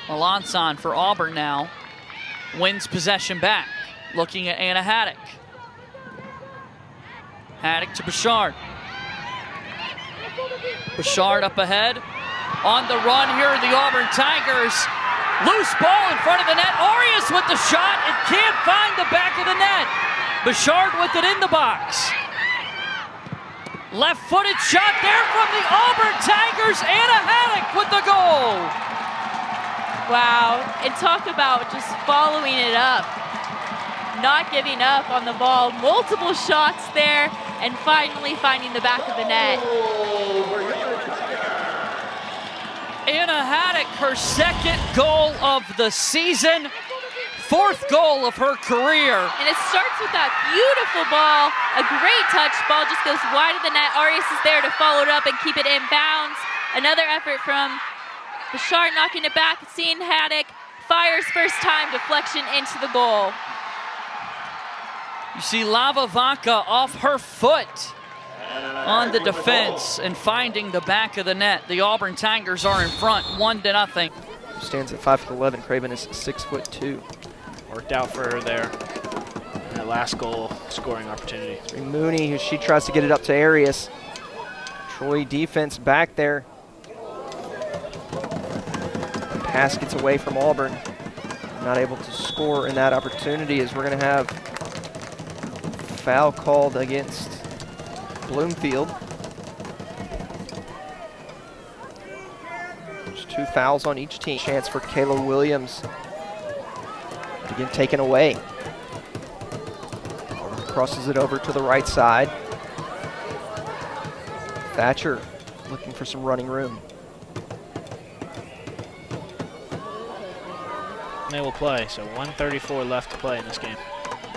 Melanson for Auburn now. Wins possession back. Looking at Anna Haddock. Haddock to Bouchard. Bouchard up ahead. On the run here are the Auburn Tigers. Loose ball in front of the net. Arias with the shot. It can't find the back of the net. Bouchard with it in the box. Left-footed shot there from the Auburn Tigers. Anna Haddock with the goal. Wow, and talk about just following it up. Not giving up on the ball. Multiple shots there, and finally finding the back of the net. Anna Haddock, her second goal of the season. Fourth goal of her career. And it starts with that beautiful ball. A great touch. Ball just goes wide of the net. Arias is there to follow it up and keep it in bounds. Another effort from Bouchard knocking it back. Seeing Haddock. Fires first time. Deflection into the goal. You see Lava Vaca off her foot on the defense and finding the back of the net. The Auburn Tigers are in front 1-0. Stands at 5'11". Craven is 6'2". Worked out for her there. That last goal scoring opportunity. Mooney, who she tries to get it up to Arias. Troy defense back there. The pass gets away from Auburn. Not able to score in that opportunity as we're going to have foul called against Bloomfield. There's 2 fouls on each team. Chance for Kayla Williams to get taken away. Crosses it over to the right side. Thatcher looking for some running room. They will play, so 1:34 left to play in this game.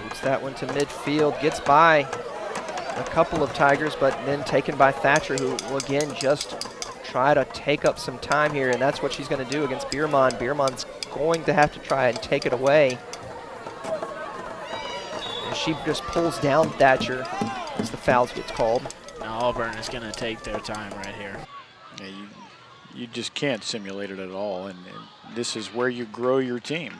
Boots that one to midfield, gets by a couple of Tigers, but then taken by Thatcher, who will again just try to take up some time here, and that's what she's going to do against Biermann. Biermann's going to have to try and take it away. And she just pulls down Thatcher as the fouls gets called. Now Auburn is going to take their time right here. Yeah, you just can't simulate it at all, and this is where you grow your team.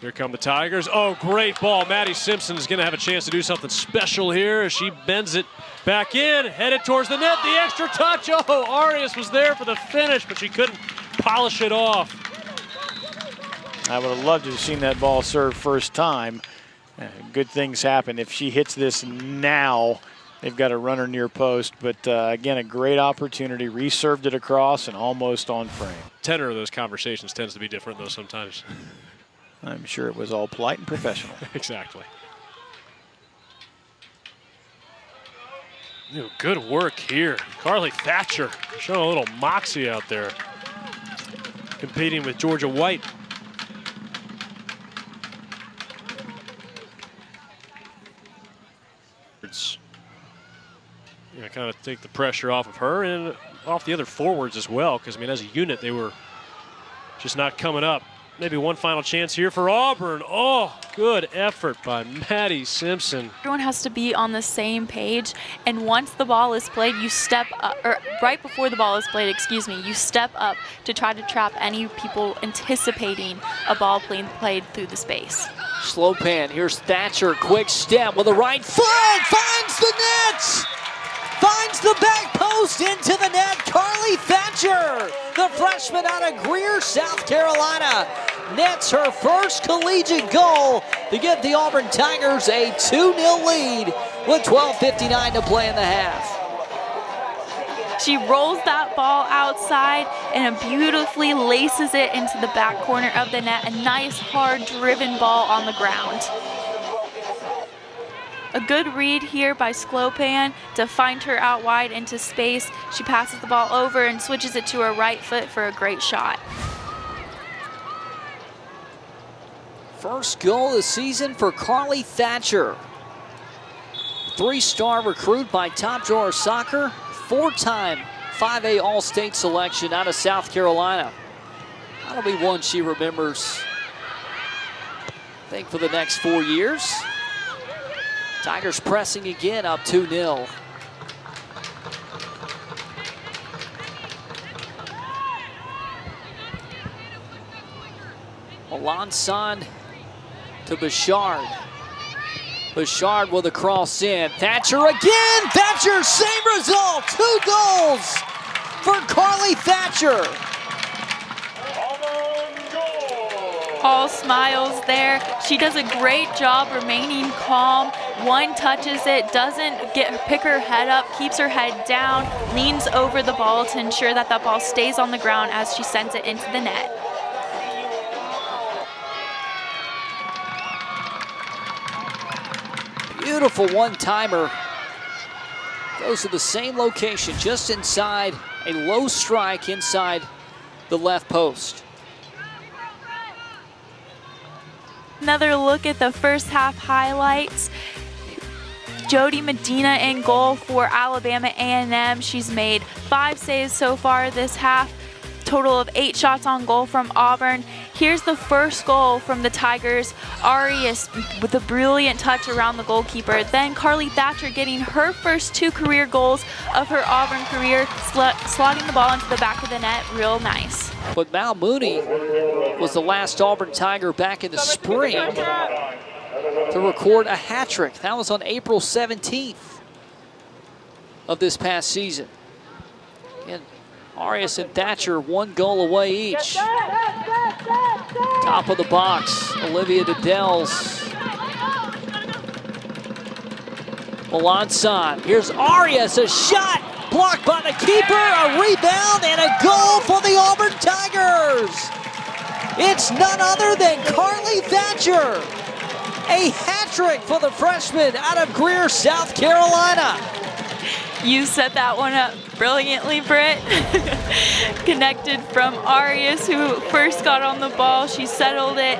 Here come the Tigers. Oh, great ball. Maddie Simpson is going to have a chance to do something special here as she bends it back in, headed towards the net. The extra touch. Oh, Arias was there for the finish, but she couldn't polish it off. I would have loved to have seen that ball serve first time. Good things happen. If she hits this now, they've got a runner near post. But again, a great opportunity. Reserved it across and almost on frame. Tenor of those conversations tends to be different, though, sometimes. I'm sure it was all polite and professional. Exactly. Good work here. Carly Thatcher showing a little moxie out there, competing with Georgia White. Kind of take the pressure off of her and off the other forwards as well, because, I mean, as a unit, they were just not coming up. Maybe one final chance here for Auburn. Oh, good effort by Maddie Simpson. Everyone has to be on the same page, and once the ball is played, you step up, or right before the ball is played, excuse me, you step up to try to trap any people anticipating a ball being played through the space. Slow pan, here's Thatcher, quick step with the right foot, finds the net! Finds the back post into the net. Carly Thatcher, the freshman out of Greer, South Carolina, nets her first collegiate goal to give the Auburn Tigers a 2-0 lead with 12:59 to play in the half. She rolls that ball outside and beautifully laces it into the back corner of the net. A nice, hard, driven ball on the ground. A good read here by Sklopan to find her out wide into space. She passes the ball over and switches it to her right foot for a great shot. First goal of the season for Carly Thatcher. 3-star recruit by Top Drawer Soccer, 4-time 5A All-State selection out of South Carolina. That'll be one she remembers, I think, for the next 4 years. Tigers pressing again, up 2-0. Melanson to Bouchard. Bouchard with a cross in. Thatcher again. Thatcher, same result. 2 goals for Carly Thatcher. All smiles there. She does a great job remaining calm. One touches it, doesn't pick her head up, keeps her head down, leans over the ball to ensure that that ball stays on the ground as she sends it into the net. Beautiful one-timer. Goes to the same location, just inside a low strike inside the left post. Another look at the first half highlights. Jody Medina in goal for Alabama A&M. She's made 5 saves so far this half. Total of 8 shots on goal from Auburn. Here's the first goal from the Tigers. Arias with a brilliant touch around the goalkeeper. Then Carly Thatcher getting her first 2 career goals of her Auburn career, slotting the ball into the back of the net real nice. But Mal Mooney was the last Auburn Tiger back in the spring to record a hat trick. That was on April 17th of this past season. And Arias and Thatcher 1 goal away each. Top of the box, Olivia Dedels. Melanson, here's Arias, a shot, blocked by the keeper, a rebound, and a goal for the Auburn Tigers. It's none other than Carly Thatcher. A hat trick for the freshman out of Greer, South Carolina. You set that one up brilliantly, Britt. Connected from Arias, who first got on the ball. She settled it,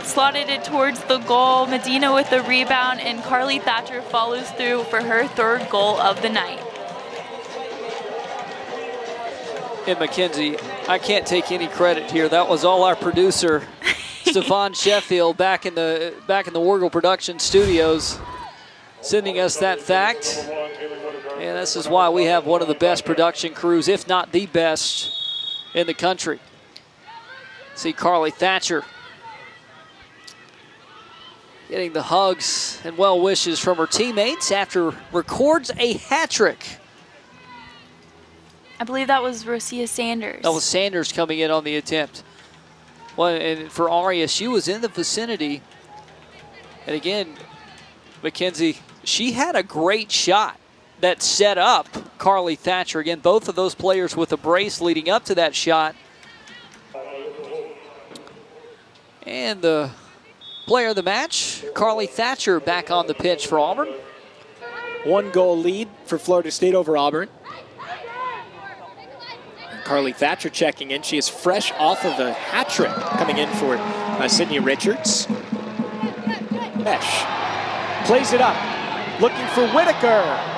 slotted it towards the goal. Medina with the rebound, and Carly Thatcher follows through for her 3rd goal of the night. And Mackenzie, I can't take any credit here. That was all our producer, Stefan Sheffield, back in the Wargle Production Studios, sending us that fact. And this is why we have one of the best production crews, if not the best, in the country. See Carly Thatcher getting the hugs and well wishes from her teammates after records a hat trick. I believe that was Rosia Sanders. That was Sanders coming in on the attempt. Well, and for Arias, she was in the vicinity. And again, Mackenzie, she had a great shot that set up Carly Thatcher. Again, both of those players with a brace leading up to that shot. And the player of the match, Carly Thatcher, back on the pitch for Auburn. 1 goal lead for Florida State over Auburn. Carly Thatcher checking in. She is fresh off of a hat trick coming in for Sydney Richards. Mesh plays it up, looking for Whitaker.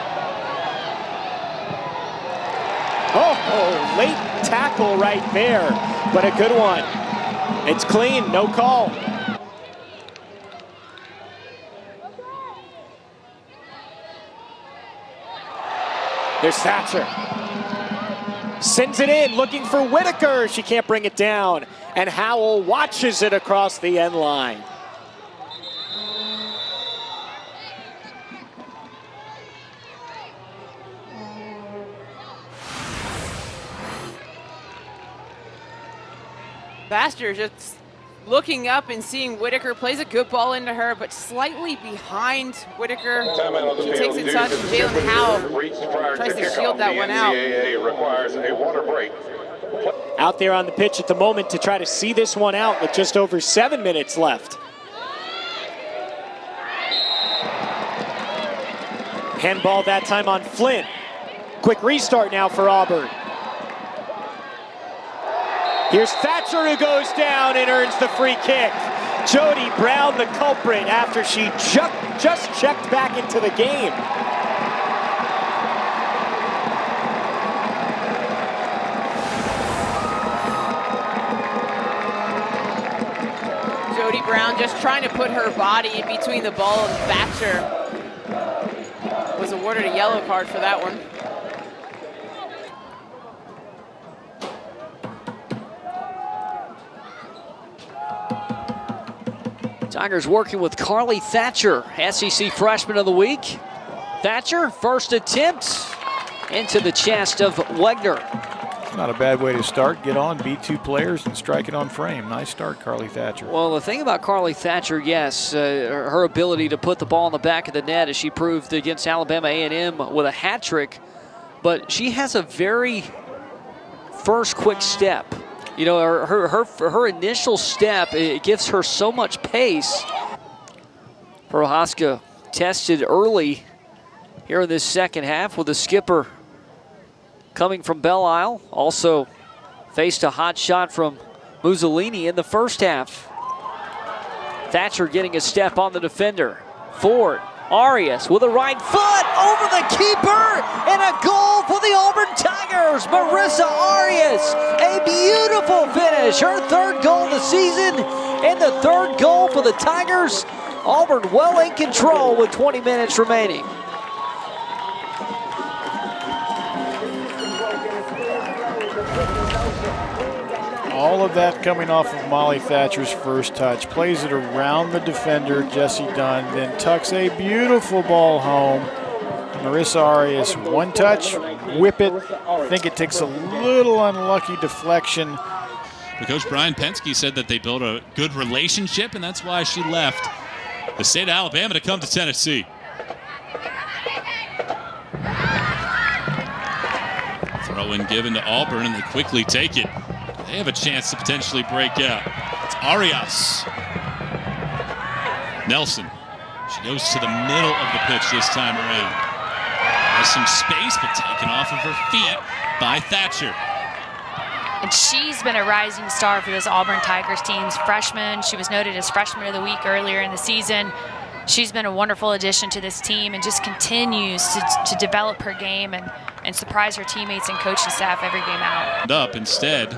Oh, late tackle right there, but a good one. It's clean, no call. There's Thatcher. Sends it in, looking for Whitaker. She can't bring it down. And Howell watches it across the end line. Baxter just looking up and seeing Whitaker, plays a good ball into her, but slightly behind Whitaker. She takes it to Jalen Howell, tries to shield that one out. Requires a water break. Out there on the pitch at the moment to try to see this one out with just over 7 minutes left. Handball that time on Flynn. Quick restart now for Auburn. Here's Thatcher, who goes down and earns the free kick. Jody Brown, the culprit, after she just checked back into the game. Jody Brown just trying to put her body in between the ball and Thatcher. Was awarded a yellow card for that one. Tigers working with Carly Thatcher, SEC Freshman of the Week. Thatcher, first attempt into the chest of Wegner. Not a bad way to start. Get on, beat two players, and strike it on frame. Nice start, Carly Thatcher. Well, the thing about Carly Thatcher, yes, her ability to put the ball in the back of the net, as she proved against Alabama A&M with a hat trick, but she has a very first quick step. You know, her initial step, it gives her so much pace. Prohaska tested early here in this second half with the skipper coming from Belle Isle. Also faced a hot shot from Mussolini in the first half. Thatcher getting a step on the defender. Ford, Arias with a right foot over the keeper, and a goal for the Auburn Tigers. Marissa Arias, a beautiful finish. Her third goal of the season and the third goal for the Tigers. Auburn well in control with 20 minutes remaining. All of that coming off of Molly Thatcher's first touch. Plays it around the defender, Jessie Dunn, then tucks a beautiful ball home. Marissa Arias, one touch, whip it. I think it takes a little unlucky deflection. But Coach Brian Penske said that they built a good relationship, and that's why she left the state of Alabama to come to Tennessee. Throw in given to Auburn, and they quickly take it. They have a chance to potentially break out. It's Arias. Nelson. She goes to the middle of the pitch this time around. Has some space, but taken off of her feet by Thatcher. And she's been a rising star for this Auburn Tigers team's freshman. She was noted as Freshman of the Week earlier in the season. She's been a wonderful addition to this team and just continues to develop her game and surprise her teammates and coaching staff every game out. Up instead.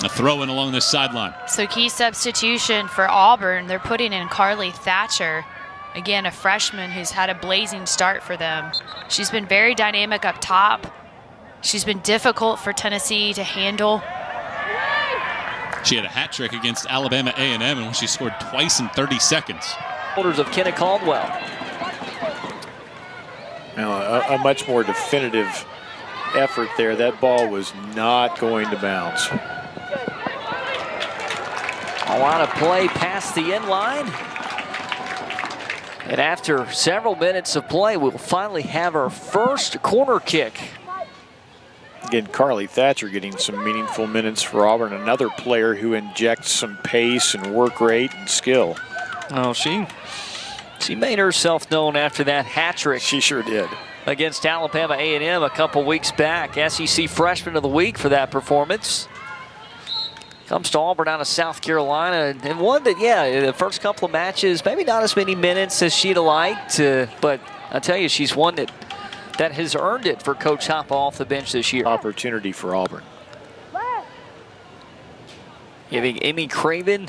A throw in along this sideline. So key substitution for Auburn. They're putting in Carly Thatcher. Again, a freshman who's had a blazing start for them. She's been very dynamic up top. She's been difficult for Tennessee to handle. She had a hat trick against Alabama A&M, and she scored twice in 30 seconds. Shoulders of Kenna Caldwell. Now, a much more definitive effort there. That ball was not going to bounce. A lot of play past the end line. And after several minutes of play, we'll finally have our first corner kick. Again, Carly Thatcher getting some meaningful minutes for Auburn. Another player who injects some pace and work rate and skill. Oh, she made herself known after that hat trick. She sure did. Against Alabama A&M a couple weeks back. SEC Freshman of the Week for that performance. Comes to Auburn out of South Carolina, and one that, yeah, the first couple of matches, maybe not as many minutes as she'd have liked, but I tell you, she's one that has earned it for Coach Hoppa off the bench this year. Opportunity for Auburn. Giving Amy Craven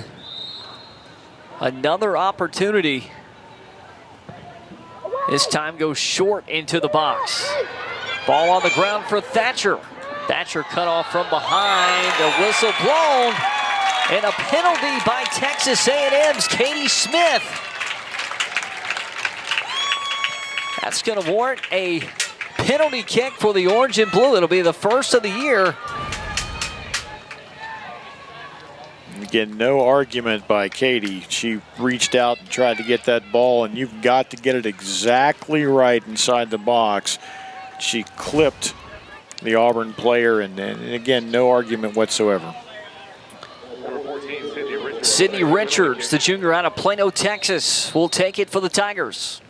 another opportunity. This time goes short into the box. Ball on the ground for Thatcher. Thatcher cut off from behind, a whistle blown, and a penalty by Texas A&M's Katie Smith. That's going to warrant a penalty kick for the orange and blue. It'll be the first of the year. Again, no argument by Katie. She reached out and tried to get that ball, and you've got to get it exactly right inside the box. She clipped the Auburn player, and again, no argument whatsoever. Sydney Richards, the junior out of Plano, Texas, will take it for the Tigers.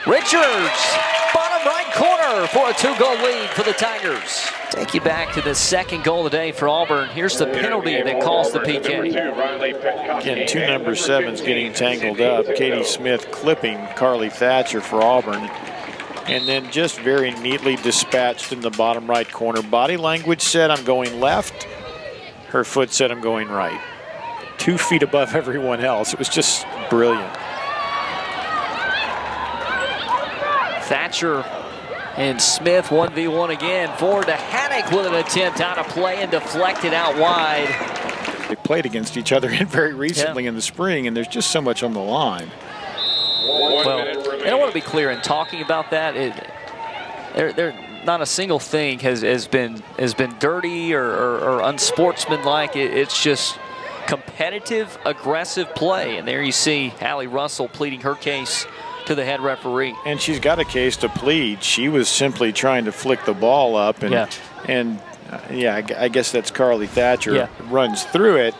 Richards, bottom right corner for a 2-goal lead for the Tigers. Take you back to the second goal of the day for Auburn. Here's the penalty that calls the PK. Again, two number 7s getting tangled up. Katie Smith clipping Carly Thatcher for Auburn. And then just very neatly dispatched in the bottom right corner. Body language said, I'm going left. Her foot said, I'm going right. 2 feet above everyone else. It was just brilliant. Thatcher and Smith 1v1 again. Forward to Haddock with an attempt out of play and deflected out wide. They played against each other very recently in the spring, and there's just so much on the line. Well, and I want to be clear in talking about that. Not a single thing has been dirty or unsportsmanlike. It's just competitive, aggressive play. And there you see Hallie Russell pleading her case to the head referee. And she's got a case to plead. She was simply trying to flick the ball up, and I guess that's Carly Thatcher runs through it.